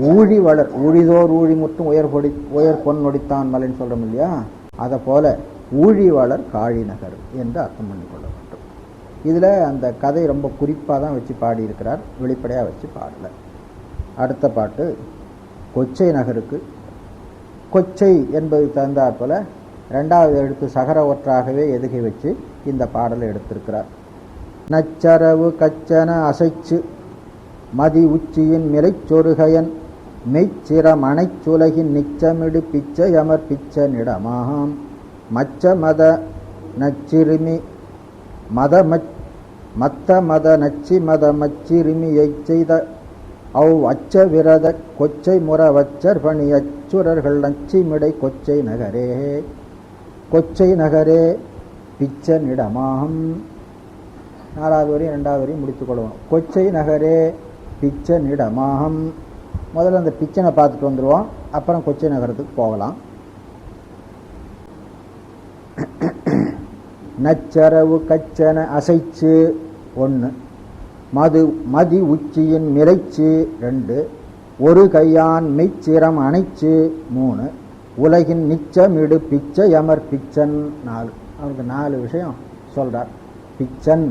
ஊழிவளர், ஊழிதோர் ஊழி முற்றும் உயர் பொன் நொடித்தான் மலைன்னு சொல்றோம் இல்லையா, அதை போல ஊழிவளர் காழிநகர் என்று அர்த்தம் பண்ணிக்கொள்ள வேண்டும். இதில் அந்த கதை ரொம்ப குறிப்பாக தான் வச்சு பாடியிருக்கிறார், வெளிப்படையாக வச்சு பாடலை. அடுத்த பாட்டு கொச்சை நகருக்கு. கொச்சை என்பது தந்தாற் போல ரெண்டாவது எழுத்து சகர ஒற்றாகவே எதுகை வச்சு இந்த பாடலை எடுத்திருக்கிறார். நச்சரவு கச்சன அசைச்சு மதி உச்சியின் மிளைச்சொருகையன் மெய்ச்சிரம் அனைச்சுலகின் நிச்சமிடு பிச்சை அமர் பிச்சனிடமாம் மச்ச மத நச்சிறுமி மத்த மத நச்சி மத மச்சிறுமியைச் செய்த அச்ச விரத கொச்சை முறவச்சர் பணி அச்சுரர்கள் நச்சிமிடை கொச்சை நகரே. கொச்சை நகரே பிச்சனிடமாம். நாலாவது வரையும் ரெண்டாவது வரையும் முடித்துக் கொள்வோம். கொச்சை நகரே பிச்சனிடமாகம். முதல்ல அந்த பிச்சனை பார்த்துட்டு வந்துடுவோம், அப்புறம் கொச்சை நகரத்துக்கு போகலாம். நச்சரவு கச்சன அசைச்சு 1, மதி உச்சியின் மிளைச்சு 2, ஒரு கையான் மெய்ச்சிரம் அணைச்சு 3, உலகின் நிச்சமிடு பிச்சை அமர் பிச்சன் 4. அவருக்கு 4 விஷயம் சொல்றார். பிச்சன்,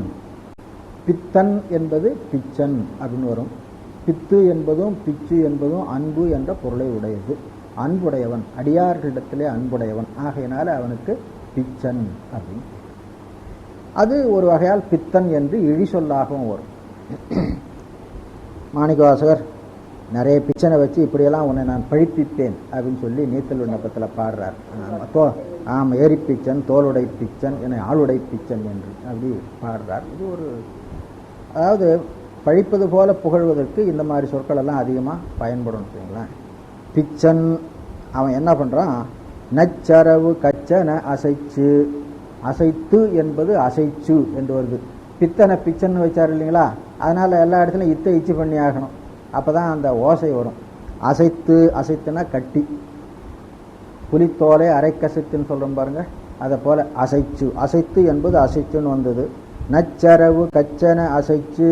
பித்தன் என்பது பிச்சன் அப்படின்னு வரும். பித்து என்பதும் பிச்சு என்பதும் அன்பு என்ற பொருளை உடையது. அன்புடையவன், அடியார்களிடத்திலே அன்புடையவன், ஆகையினால அவனுக்கு பிச்சன் அப்படின்னு. அது ஒரு வகையால் பித்தன் என்று இழி சொல்லாகவும் வரும். மாணிக்கவாசகர் நிறைய பிச்சனை வச்சு இப்படியெல்லாம் உன்னை நான் பழிப்பிப்பேன் அப்படின்னு சொல்லி நீத்தல் விண்ணப்பத்தில் பாடுறார். ஏரி பிச்சன், தோளுடை பிச்சன், என்னை ஆளுடை பிச்சன் என்று அப்படி பாடுறார். இது ஒரு, அதாவது பழிப்பது போல புகழ்வதற்கு இந்த மாதிரி சொற்கள் எல்லாம் அதிகமாக பயன்படும். வச்சுங்களேன். பிச்சன் அவன் என்ன பண்ணுறான், நச்சரவு கச்சன அசைச்சு, அசைத்து என்பது அசைச்சு என்று வருது. பித்தனை பிச்சன்னு வச்சார் இல்லைங்களா, அதனால் எல்லா இடத்துலையும் இத்தை இச்சு பண்ணி ஆகணும், அப்போ தான் அந்த ஓசை வரும். அசைத்து, அசைத்துனா கட்டி, புலித்தோலை அரைக்கசைத்துன்னு சொல்கிறோம் பாருங்க, அதை போல் அசைச்சு, அசைத்து என்பது அசைச்சுன்னு வந்தது. நச்சரவு கச்சன அசைச்சு,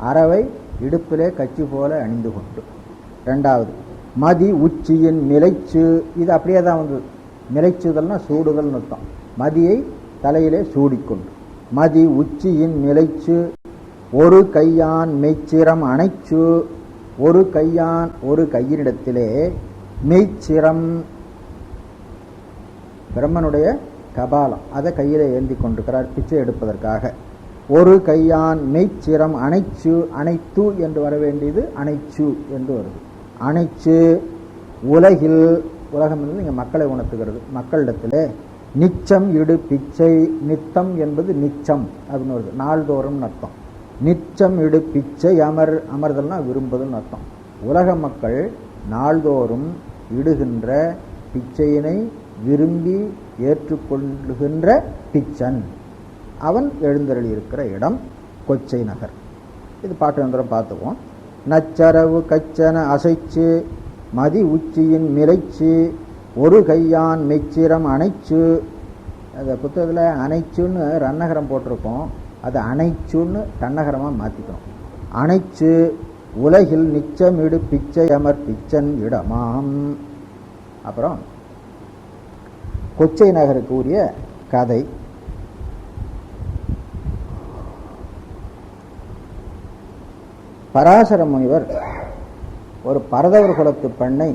அறவை இடுப்பிலே கச்சி போல அணிந்து கொண்டு. ரெண்டாவது மதி உச்சியின் மிளைச்சு, இது அப்படியே தான் வந்தது. மிளைச்சுதல்னா சூடுதல் அர்த்தம். மதியை தலையிலே சூடிக்கொண்டு. மதி உச்சியின் மிளைச்சு, ஒரு கையான் மெய்ச்சிரம் அணைச்சு, ஒரு கையான் ஒரு கையினிடத்திலே மெய்ச்சிரம், பிரம்மனுடைய கபாலம், அதை கையிலே ஏந்தி கொண்டிருக்கிறார் பிச்சை எடுப்பதற்காக. ஒரு கையான் மெய்ச்சிரம் அணைச்சு, அணைத்து என்று வர வேண்டியது அணைச்சு என்று வருது. அணைச்சு உலகில், உலகம் என்பது இங்கே மக்களை உணர்த்துகிறது, மக்களிடத்திலே நிச்சம் இடு பிச்சை, நித்தம் என்பது நிச்சம் அப்படின்னு வருது, நாள்தோறும் அர்த்தம். நிச்சம் இடு பிச்சை அமர், அமர்தல்னா விரும்புதல் அர்த்தம். உலக மக்கள் நாள்தோறும் இடுகின்ற பிச்சையினை விரும்பி ஏற்றுக்கொள்ளுகின்ற பிச்சன், அவன் எழுந்தருளி இருக்கிற இடம் கொச்சை நகர். இது பாட்டு நந்தரம் பார்த்துக்குவோம். நச்சரவு கச்சன அசைச்சு, மதி உச்சியின் மிளைச்சு, ஒரு கையான் மெச்சிரம் அணைச்சு. அந்த புத்தகத்தில் அணைச்சுன்னு ரன்னகரம் போட்டிருக்கோம், அது அணைச்சுன்னு தன்னகரமாக மாற்றிக்கணும். அணைச்சு உலகில் நிச்சமிடு பிச்சை அமர் பிச்சன் இடமாம். அப்புறம் கொச்சை நகருக்கு உரிய கதை. பராசர முனிவர் ஒரு பரதவர் குலத்து பெண்ணை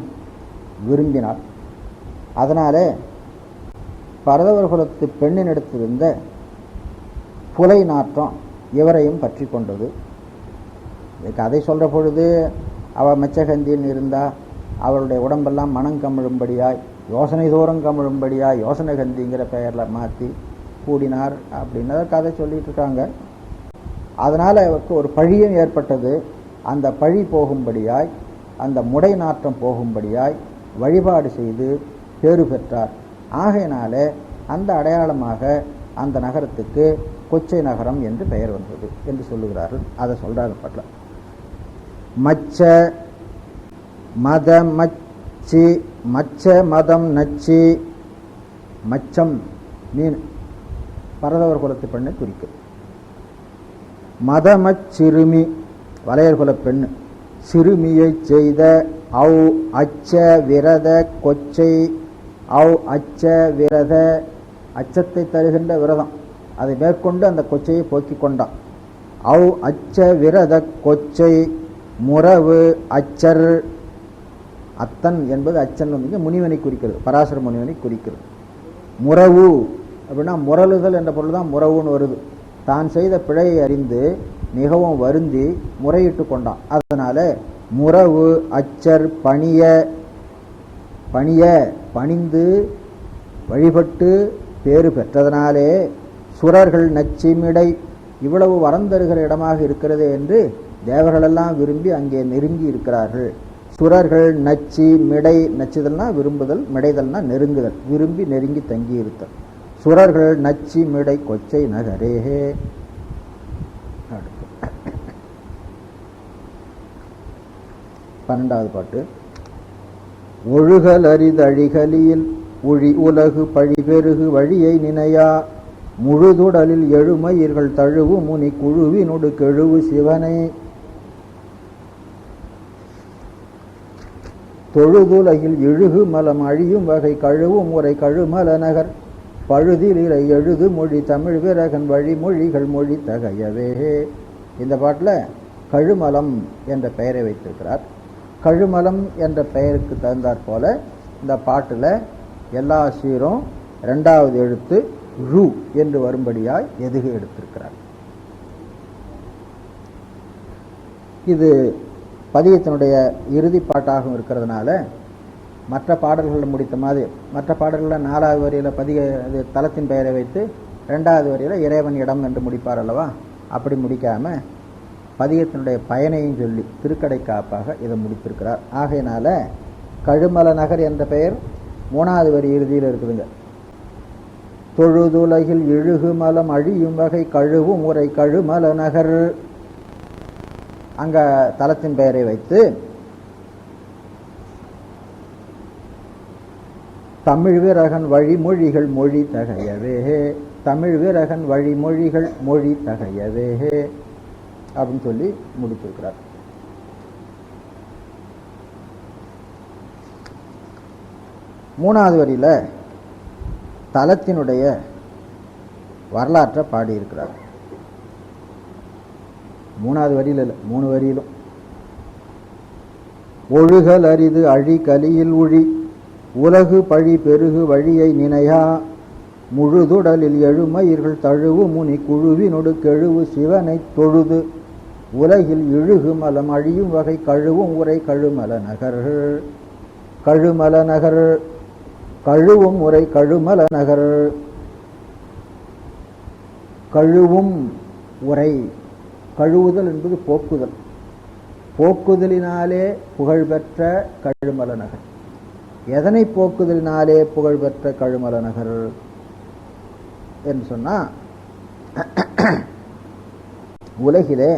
விரும்பினார். அதனாலே பரதவர் குலத்து பெண்ணினிடத்திருந்த புலை நாற்றம் இவரையும் பற்றி கொண்டது. கதை சொல்கிற பொழுது அவள் மெச்சகந்தின்னு இருந்தால் அவளுடைய உடம்பெல்லாம் மனம் கமிழும்படியாய், யோசனை தூரம் கமிழும்படியாய் யோசனை கந்திங்கிற பெயரில் மாற்றி கூடினார் அப்படின்னு கதை சொல்லிட்டு இருக்காங்க. அதனால் அவருக்கு ஒரு பழியும் ஏற்பட்டது. அந்த பழி போகும்படியாய், அந்த முடை நாற்றம் போகும்படியாய் வழிபாடு செய்து பேறு பெற்றார். ஆகையினால அந்த அடையாளமாக அந்த நகரத்துக்கு கொச்சை நகரம் என்று பெயர் வந்தது என்று சொல்லுகிறார்கள். அதை சொல்றாங்க பாட்டில். மச்ச மத மச்சி, மச்ச மதம் நச்சி, மச்சம் மீன் பரதவர் குலத்து பெண்ணை குறிக்கும். மதமச்சிறுமி வலையர் குல பெண், சிறுமியை செய்த அவ் அச்ச விரத கொச்சை, அவ் அச்ச விரத அச்சத்தை தருகின்ற விரதம், அதை மேற்கொண்டு அந்த கொச்சையை போக்கிக் கொண்டான். அவ் அச்ச விரத கொச்சை முறவு அச்சர், அத்தன் என்பது அச்சன் வந்து முனிவனை குறிக்கிறது, பராசர முனிவனை குறிக்கிறது. முறவு அப்படின்னா முரலுதல் என்ற பொருள் தான் முறவுன்னு வருது. தான் செய்த பிழையை அறிந்து மிகவும் வருந்தி முறையிட்டு கொண்டான். அதனால முறவு அச்சர் பணிய, பணிய பணிந்து வழிபட்டு பேறு பெற்றதனாலே சுரர்கள் நச்சிமிடை, இவ்வளவு வரம் தருகிற இடமாக இருக்கிறது என்று தேவர்களெல்லாம் விரும்பி அங்கே நெருங்கி இருக்கிறார்கள். சுரர்கள் நச்சி மிடை, நச்சுதல்னா விரும்புதல், மிடைதல்னா நெருங்குதல், விரும்பி நெருங்கி தங்கி இருத்தல். சுரர்கள் நச்சி மிடை கொச்சை நகரேஹே. அடுத்து 12வது பாட்டு. ஒழுகல் அரிதழிகளில் ஒழி உலகு பழிபெருகு வழியை நினையா, முழுதுடலில் எழுமயிர்கள் தழுவு முனி குழுவினொடு கெழுவு சிவனை, தொழுதுலகில் இழுகு மலம் அழியும் வகை கழுவும் முறை கழுமல நகர், பழுதில் இறை எழுது மொழி தமிழ் விரகன் வழிமொழிகள் மொழி தகையவே. இந்த பாட்டில் கழுமலம் என்ற பெயரை வைத்திருக்கிறார். கழுமலம் என்ற பெயருக்கு தகுந்தாற் போல இந்த பாட்டில் எல்லா சீரும் 2வது எழுத்து ரு என்று வரும்படியாய் எதுகு எடுத்திருக்கிறார். இது பதியத்தினுடைய இறுதி பாட்டாகவும் இருக்கிறதுனால மற்ற பாடல்களில் முடித்த மாதிரி, மற்ற பாடல்களில் 4வது வரியில் பதிக தலத்தின் பெயரை வைத்து 2வது வரியில் இறைவன் இடம் என்று முடிப்பார் அல்லவா, அப்படி முடிக்காமல் பதிகத்தினுடைய பயனையும் சொல்லி திருக்கடை காப்பாக இதை முடித்திருக்கிறார். ஆகையினால கழுமல நகர் என்ற பெயர் 3வது வரி இறுதியில் இருக்குதுங்க. தொழுதுலகில் இழுகு மலம் அழியும் வகை கழுவும் முறை கழுமல நகர், அங்க தலத்தின் பெயரை வைத்து தமிழ் விரகன் வழிமொழிகள் மொழி தகையவே, தமிழ் விரகன் வழிமொழிகள் மொழி தகையவே அப்படின்னு சொல்லி முடித்திருக்கிறார். மூணாவது வரியில் தலத்தினுடைய வரலாற்றை பாடியிருக்கிறார். 3வது வரியில் இல்லை, 3 வரியிலும். ஒழுகல் அரிது அழி கலியில் உழி உலகு பழி பெருகு வழியை நினையா, முழுதுடலில் எழுமயிர்கள் தழுவு முனி குழுவினொடு கெழுவு சிவனை தொழுது உலகில் இழுகு மலம் அழியும் வகை கழுவும் உரை கழுமல நகர், கழுமல நகர் கழுவும் உரை கழுமல நகர். கழுவும் உரை, கழுவுதல் என்பது போக்குதல், போக்குதலினாலே புகழ்பெற்ற கழுமல நகர். எதனை போக்குதலினாலே புகழ்பெற்ற கழுமல நகர் என்று சொன்னா, உலகிலே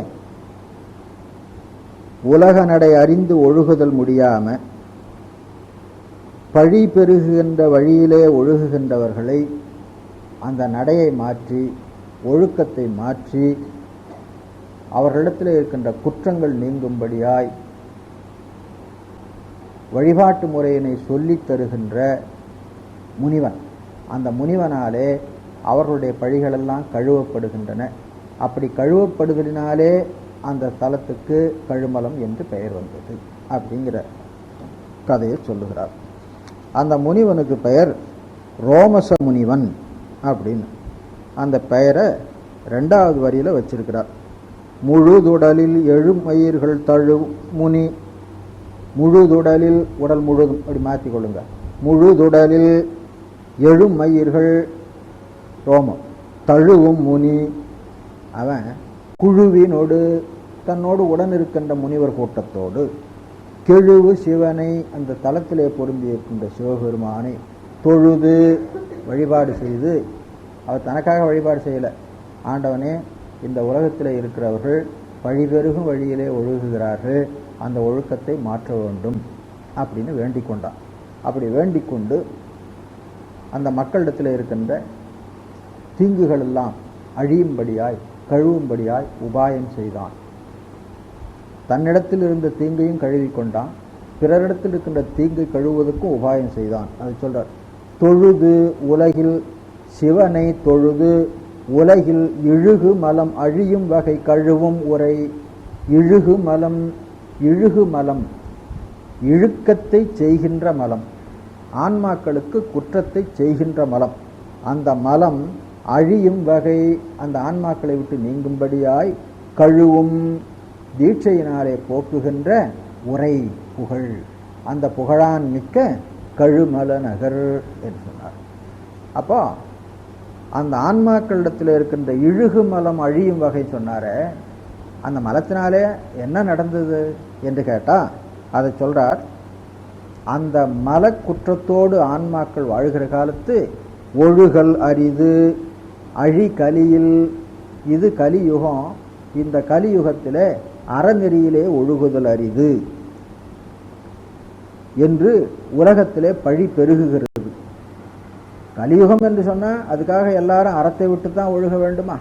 உலக நடை அறிந்து ஒழுகுதல் முடியாம பழி பெருகுகின்ற வழியிலே ஒழுகுகின்றவர்களை அந்த நடையை மாற்றி ஒழுக்கத்தை மாற்றி அவர்களிடத்தில் இருக்கின்ற குற்றங்கள் நீங்கும்படியாய் வழிபாட்டு முறையினை சொல்லித் தருகின்ற முனிவன், அந்த முனிவனாலே அவர்களுடைய பழிகளெல்லாம் கழுவப்படுகின்றன. அப்படி கழுவப்படுதலினாலே அந்த தலத்துக்கு கழுமலம் என்று பெயர் வந்தது அப்படிங்கிற கதையை சொல்லுகிறார். அந்த முனிவனுக்கு பெயர் ரோமச முனிவன் அப்படின்னு அந்த பெயரை 2வது வரியில் வச்சிருக்கிறார். முழுதுடலில் எழுமயிர்கள் தழு முனி, முழுதுடலில் உடல் முழுதும் அப்படி மாற்றிக்கொள்ளுங்க. முழுதுடலில் எழுமயிர்கள் ரோமம் தழுவும் முனி, அவன் குழுவினோடு தன்னோடு உடன் இருக்கின்ற முனிவர் கூட்டத்தோடு கெழுவு சிவனை, அந்த தலத்திலே பொருந்தி இருக்கின்ற சிவபெருமானை தொழுது வழிபாடு செய்து அவர் தனக்காக வழிபாடு செய்யலை. ஆண்டவனே, இந்த உலகத்தில் இருக்கிறவர்கள் வழிபெருகும் வழியிலே ஒழுகுகிறார்கள், அந்த ஒழுக்கத்தை மாற்ற வேண்டும் அப்படின்னு வேண்டிக் கொண்டான். அப்படி வேண்டிக் கொண்டு அந்த மக்களிடத்தில் இருக்கின்ற தீங்குகள் எல்லாம் அழியும்படியாய் கழுவும்படியாய் உபாயம் செய்தான். தன்னிடத்தில் இருந்த தீங்கையும் கழுவி கொண்டான், பிறரிடத்தில் இருக்கின்ற தீங்கை கழுவுவதற்கும் உபாயம் செய்தான். அது சொல்றார், தொழுது உலகில் சிவனை தொழுது உலகில் இழுகு மலம் அழியும் வகை கழுவும் உரை. இழுகு மலம், இழுகு மலம் இழுக்கத்தை செய்கின்ற மலம், ஆன்மாக்களுக்கு குற்றத்தை செய்கின்ற மலம். அந்த மலம் அழியும் வகை, அந்த ஆன்மாக்களை விட்டு நீங்கும்படியாய் கழுவும் தீட்சையினாலே போக்குகின்ற உரை புகழ், அந்த புகழான் மிக்க கழுமல நகர் என்று சொன்னார். அப்போ அந்த ஆன்மாக்களிடத்தில் இருக்கின்ற இழுகு மலம் அழியும் வகை சொன்னார, அந்த மலத்தினாலே என்ன நடந்தது என்று கேட்டால் அதை சொல்றார். அந்த மல குற்றத்தோடு ஆன்மாக்கள் வாழ்கிற காலத்து ஒழுகல் அரிது அழி கலியில். இது கலியுகம், இந்த கலியுகத்திலே அறநெறியிலே ஒழுகுதல் அரிது என்று உலகத்திலே பழி பெருகுகிறது. கலியுகம் என்று சொன்னால் அதுக்காக எல்லாரும் அறத்தை விட்டு தான் ஒழுக வேண்டுமா?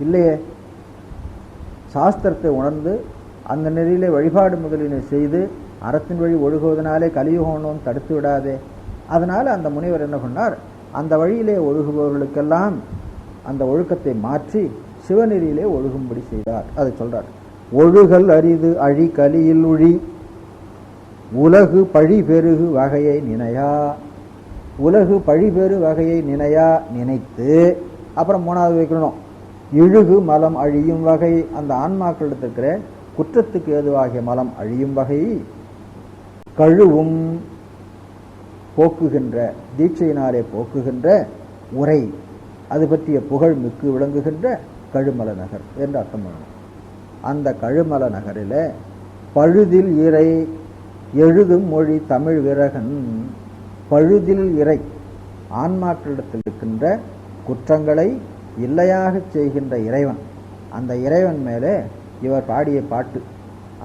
இல்லையே. சாஸ்திரத்தை உணர்ந்து அந்த நெறியிலே வழிபாடு முதலினை செய்து அறத்தின் வழி ஒழுகுவதனாலே கலியுகம் ஒன்றும் தடுத்து விடாதே. அதனால் அந்த முனிவர் என்ன பண்ணார், அந்த வழியிலே ஒழுகுபவர்களுக்கெல்லாம் அந்த ஒழுக்கத்தை மாற்றி சிவநெறியிலே ஒழுகும்படி செய்தார். அதை சொல்றார். ஒழுகல் அரிது அழி கலியில் ஒழி உலகு பழி பெருகு வகையை நினையா. உலகு பழிபெரு வகையை நினையா, நினைத்து அப்புறம் மூணாவது வைக்கணும், இழுகு மலம் அழியும் வகை, அந்த ஆன்மாக்களிடத்திற்கிற குற்றத்துக்கு ஏதுவாகிய மலம் அழியும் வகை கழுவும் போக்குகின்ற, தீட்சையினாலே போக்குகின்ற உரை, அது பற்றிய புகழ் மிக்கு விளங்குகின்ற கழுமல நகர் என்று அர்த்தம் பண்ணணும். அந்த கழுமல நகரில் பழுதில் இறை எழுதும் மொழி தமிழ் விரகன். பழுதில் இறை, ஆன்மாக்களிடத்தில் இருக்கின்ற குற்றங்களை இல்லையாக செய்கின்ற இறைவன், அந்த இறைவன் மேலே இவர் பாடிய பாட்டு,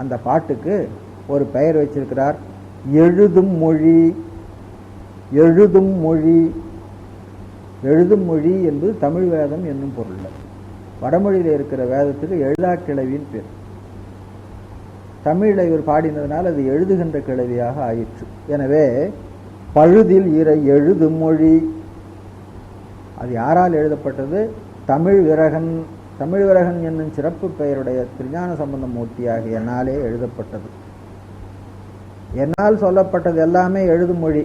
அந்த பாட்டுக்கு ஒரு பெயர் வச்சிருக்கிறார், எழுதும் மொழி. எழுதும் மொழி, எழுதும் மொழி என்பது தமிழ் வேதம் என்னும் பொருள். வடமொழியில் இருக்கிற வேதத்துக்கு எழுதா கிழவின்னு பேர். தமிழில் இவர் பாடினதுனால அது எழுதுகின்ற கிழவியாக ஆயிற்று. எனவே பழுதில் இறை எழுதும் மொழி, அது யாரால் எழுதப்பட்டது? தமிழ் விரகன். தமிழ் விரகன் என்னும் சிறப்பு பெயருடைய திருஞான சம்பந்த மூர்த்தியாகிய என்னாலே எழுதப்பட்டது. என்னால் சொல்லப்பட்டது எல்லாமே எழுதும் மொழி.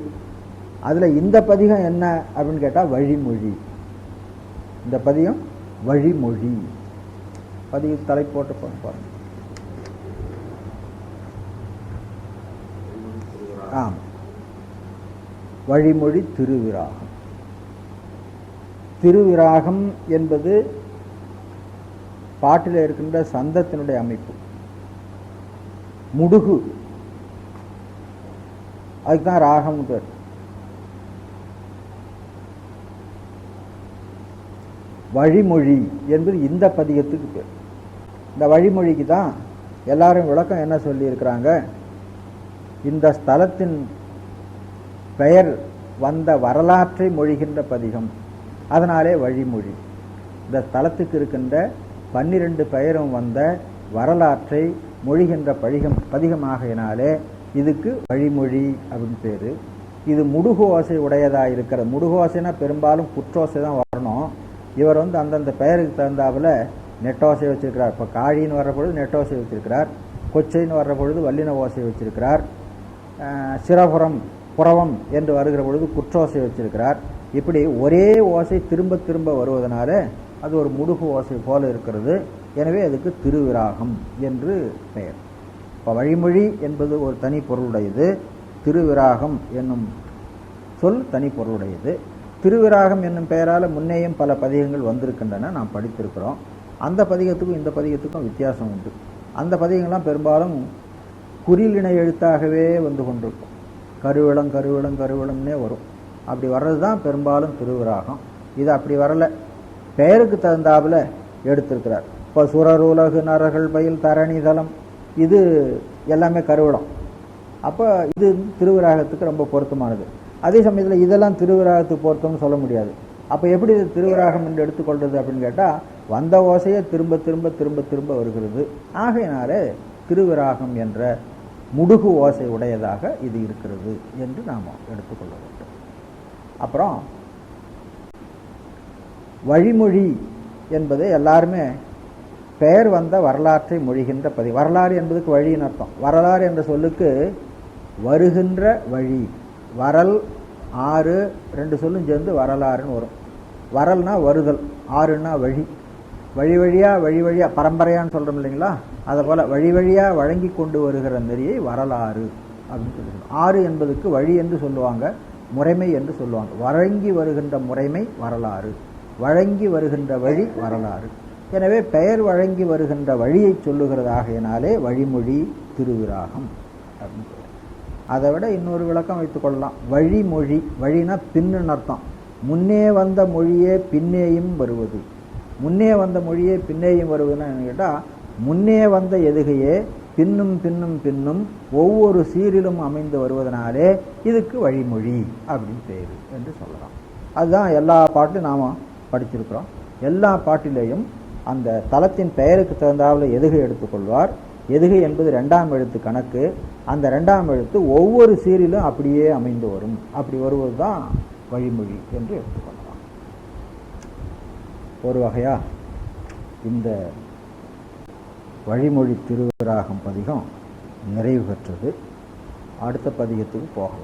அதில் இந்த பதிகம் என்ன அப்படின்னு கேட்டால் வழிமொழி. இந்த பதிகம் வழிமொழி. பதிக தலை போட்டு பாருங்க. ஆம், வழிமொழி திருவிராகம். திருவிராகம் என்பது பாட்டில் இருக்கின்ற சந்தத்தினுடைய அமைப்பு. முடுகு, அதுக்குதான் ராகம் பேர். வழிமொழி என்பது இந்த பதிகத்துக்கு பேர். இந்த வழிமொழிக்கு தான் எல்லாரும் விளக்கம் என்ன சொல்லி இருக்கிறாங்க, இந்த ஸ்தலத்தின் பெயர் வந்த வரலாற்றை மொழிகின்ற பதிகம், அதனாலே வழிமொழி. இந்த ஸ்தலத்துக்கு இருக்கின்ற 12 பெயரும் வந்த வரலாற்றை மொழிகின்ற பதிகமாகையினாலே இதுக்கு வழிமொழி அப்படின்னு பேர். இது முடுகு ஓசை உடையதாக இருக்கிற, முடுகு ஓசைனா பெரும்பாலும் குற்றோசை தான் வரணும். இவர் அந்தந்த பெயருக்கு தகுந்தாப்புல நெட்டோசை வச்சிருக்கிறார். இப்போ காழின்னு வர்ற பொழுது நெட்டோசை வச்சிருக்கிறார், கொச்சைன்னு வர்ற பொழுது வல்லின ஓசை வச்சிருக்கிறார், சிரபுரம் புறவம் என்று வருகிற பொழுது குற்றோசை வச்சிருக்கிறார். இப்படி ஒரே ஓசை திரும்ப திரும்ப வருவதனால அது ஒரு முடுகு ஓசை போல இருக்கிறது. எனவே அதுக்கு திருவிராகம் என்று பெயர். இப்போ வழிமொழி என்பது ஒரு தனி பொருளுடையது, திருவிராகம் என்னும் சொல் தனி பொருளுடையது. திருவிராகம் என்னும் பெயரால் முன்னேயும் பல பதிகங்கள் வந்திருக்கின்றன, நாம் படித்திருக்கிறோம். அந்த பதிகத்துக்கும் இந்த பதிகத்துக்கும் வித்தியாசம் உண்டு. அந்த பதிகங்கள்லாம் பெரும்பாலும் குறிலிணை எழுத்தாகவே வந்து கொண்டிருக்கும். கருவளம் கருவளம் கருவளம்னே வரும். அப்படி வர்றது தான் பெரும்பாலும் திருவிராகம். இது அப்படி வரலை. பெயருக்கு தகுந்தாப்புல எடுத்திருக்கிறார். இப்போ சுரர் உலகு நரர்கள் பயில் தரணி தலம் இது எல்லாமே கருவடம். அப்போ இது திருவிராகத்துக்கு ரொம்ப பொருத்தமானது. அதே சமயத்தில் இதெல்லாம் திருவிராகத்துக்கு பொருத்தம்னு சொல்ல முடியாது. அப்போ எப்படி இது திருவிராகம் என்று எடுத்துக்கொள்வது அப்படின்னு கேட்டால், வந்த ஓசையை திரும்ப திரும்ப திரும்ப திரும்ப வருகிறது. ஆகையினாலே திருவிராகம் என்ற முடுகு ஓசை உடையதாக இது இருக்கிறது என்று நாம் எடுத்துக்கொள்ள வேண்டும். அப்புறம் வழிமொழி என்பது எல்லாருமே பெயர் வந்த வரலாற்றை மொழிகின்ற பதிவு. வரலாறு என்பதுக்கு வழின்னு அர்த்தம். வரலாறு என்ற சொல்லுக்கு வருகின்ற வழி, வரல் ஆறு ரெண்டு சொல்லும் சேர்ந்து வரலாறுன்னு வரும். வரல்னா வருதல், ஆறுன்னா வழி. வழி வழியாக பரம்பரையான்னு சொல்கிறோம் இல்லைங்களா, அதை போல் வழி வழியாக வழங்கி கொண்டு வருகிற நெறியை வரலாறு அப்படின்னு சொல்லுவாங்க. ஆறு என்பதுக்கு வழி என்று சொல்லுவாங்க, முறைமை என்று சொல்லுவாங்க. வழங்கி வருகின்ற முறைமை வரலாறு, வழங்கி வருகின்ற வழி வரலாறு. எனவே பெயர் வழங்கி வருகின்ற வழியை சொல்லுகிறதாகையினாலே வழிமொழி திருவிராகம் அப்படின்னு சொல்லுவாங்க. அதை விட இன்னொரு விளக்கம் வைத்துக்கொள்ளலாம். வழிமொழி, வழினா பின்னுன்னு அர்த்தம். முன்னே வந்த மொழியே பின்னேயும் வருவது. முன்னே வந்த மொழியே பின்னேயும் வருவதுன்னு கேட்டால், முன்னே வந்த எதுகையே பின்னும் பின்னும் பின்னும் ஒவ்வொரு சீரிலும் அமைந்து வருவதனாலே இதுக்கு வழிமொழி அப்படின்னு பேர் என்று சொல்லலாம். அதுதான் எல்லா பாட்டிலும் நாம் படிச்சிருக்கிறோம். எல்லா பாட்டிலேயும் அந்த தலத்தின் பெயருக்கு தகுந்தாவில் எதுகை எடுத்துக்கொள்வார். எதுகை என்பது 2ஆம் எழுத்து கணக்கு. அந்த 2ஆம் எழுத்து ஒவ்வொரு சீரிலும் அப்படியே அமைந்து வரும். அப்படி வருவது தான் வழிமொழி என்று எடுத்துக்கொள்ளலாம். ஒரு வகையா இந்த வழிமொழி திருவிராகம் பதிகம் நிறைவு பெற்றது. அடுத்த பதிகத்துக்கு போகலாம்.